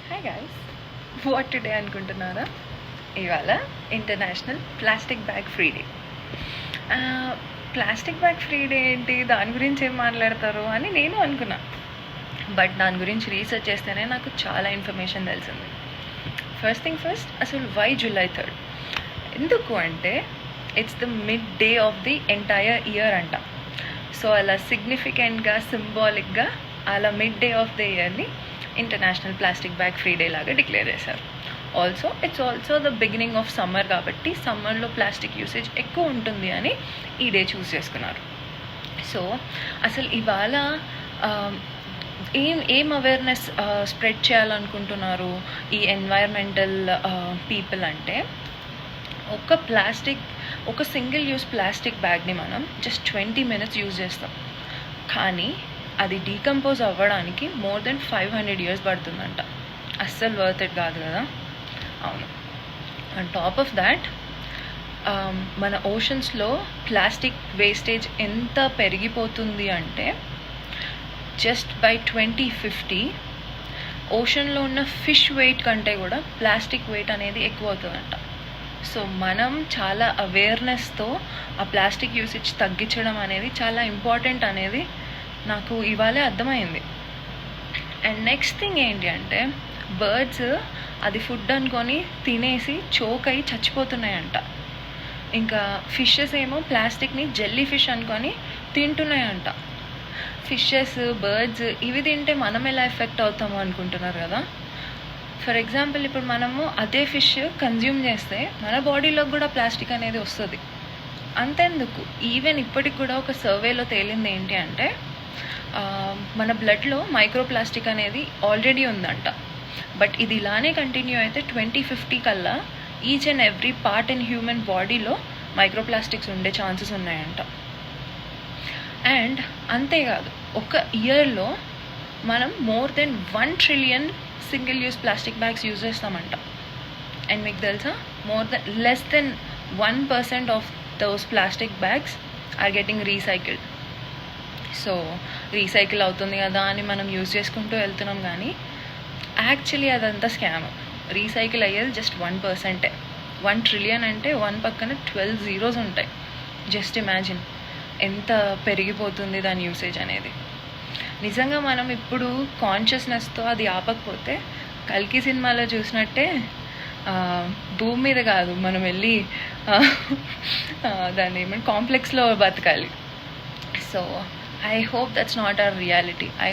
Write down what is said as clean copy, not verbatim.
Hi guys, what today అనుకుంటున్నారా? ఇవాళ international plastic bag free day. Plastic bag free day ఏంటి, దాని గురించి ఏం మాట్లాడతారు అని నేను అనుకున్నా. బట్ దాని గురించి రీసెర్చ్ చేస్తేనే నాకు చాలా ఇన్ఫర్మేషన్ తెలిసింది. ఫస్ట్ థింగ్ ఫస్ట్, అసలు వై జూలై 3rd? ఎందుకు అంటే it's the mid day of the entire year అంట. సో అలా సిగ్నిఫికెంట్గా, సింబాలిక్గా అలా మిడ్ డే ఆఫ్ ద ఇయర్ని international plastic bag free day లాగా డిక్లేర్ చేశారు. It's also the beginning of summer కాబట్టి సమ్మర్లో ప్లాస్టిక్ యూసేజ్ ఎక్కువ ఉంటుంది అని ఈ డే చూస్ చేసుకున్నారు. సో అసలు ఇవాళ ఏం అవేర్నెస్ స్ప్రెడ్ చేయాలనుకుంటున్నారు ఈ ఎన్వైర్మెంటల్ పీపుల్ అంటే, ఒక సింగిల్ యూస్ ప్లాస్టిక్ బ్యాగ్ని మనం జస్ట్ 20 minutes యూజ్ చేస్తాం, కానీ అది డీకంపోజ్ అవ్వడానికి మోర్ దెన్ 500 years పడుతుందంట. అస్సలు వర్త్ ఇట్ కాదు కదా. అవును. ఆన్ టాప్ ఆఫ్ దాట్, మన ఓషన్స్లో ప్లాస్టిక్ వేస్టేజ్ ఎంత పెరిగిపోతుంది అంటే జస్ట్ బై 2050 ఓషన్లో ఉన్న ఫిష్ వెయిట్ కంటే కూడా ప్లాస్టిక్ వెయిట్ అనేది ఎక్కువ అవుతుందంట. సో మనం చాలా అవేర్నెస్తో ఆ ప్లాస్టిక్ యూసేజ్ తగ్గించడం అనేది చాలా ఇంపార్టెంట్ అనేది నాకు ఇవాళే అర్థమైంది. అండ్ నెక్స్ట్ థింగ్ ఏంటి అంటే, బర్డ్స్ అది ఫుడ్ అనుకొని తినేసి చోక్ అయి చచ్చిపోతున్నాయంట. ఇంకా ఫిషెస్ ఏమో ప్లాస్టిక్ని జెల్లీ ఫిష్ అనుకొని తింటున్నాయంట. ఫిషెస్, బర్డ్స్ ఇవి తింటే మనం ఎలా ఎఫెక్ట్ అవుతామో అనుకుంటున్నారు కదా. ఫర్ ఎగ్జాంపుల్, ఇప్పుడు మనము అదే ఫిష్ కన్జ్యూమ్ చేస్తే మన బాడీలోకి కూడా ప్లాస్టిక్ అనేది వస్తుంది. అంతెందుకు, ఈవెన్ ఇప్పటికి కూడా ఒక సర్వేలో తేలింది ఏంటి అంటే, మన బ్లడ్లో మైక్రోప్లాస్టిక్ అనేది ఆల్రెడీ ఉందంట. బట్ ఇది ఇలానే కంటిన్యూ అయితే 2050 కల్లా each and every part in human బాడీలో మైక్రోప్లాస్టిక్స్ ఉండే ఛాన్సెస్ ఉన్నాయంట. అండ్ అంతేకాదు, ఒక ఇయర్లో మనం more than 1 trillion single use plastic bags use చేస్తామంట. అండ్ మీకు తెలుసా, less than 1% of those plastic bags are getting recycled. So recycle అవుతుంది కదా అని మనం యూజ్ చేసుకుంటూ వెళ్తున్నాం, కానీ యాక్చువల్లీ అదంతా స్కామ్. రీసైకిల్ అయ్యేది జస్ట్ 1%. 1 trillion అంటే 1 పక్కన 12 zeros ఉంటాయి. జస్ట్ ఇమాజిన్ ఎంత పెరిగిపోతుంది దాని యూసేజ్ అనేది. నిజంగా మనం ఇప్పుడు కాన్షియస్నెస్తో అది ఆపకపోతే కల్కి సినిమాలో చూసినట్టే భూమి మీద కాదు, మనం వెళ్ళి దాన్ని ఏమంటే కాంప్లెక్స్లో బతకాలి. So I hope that's not our reality.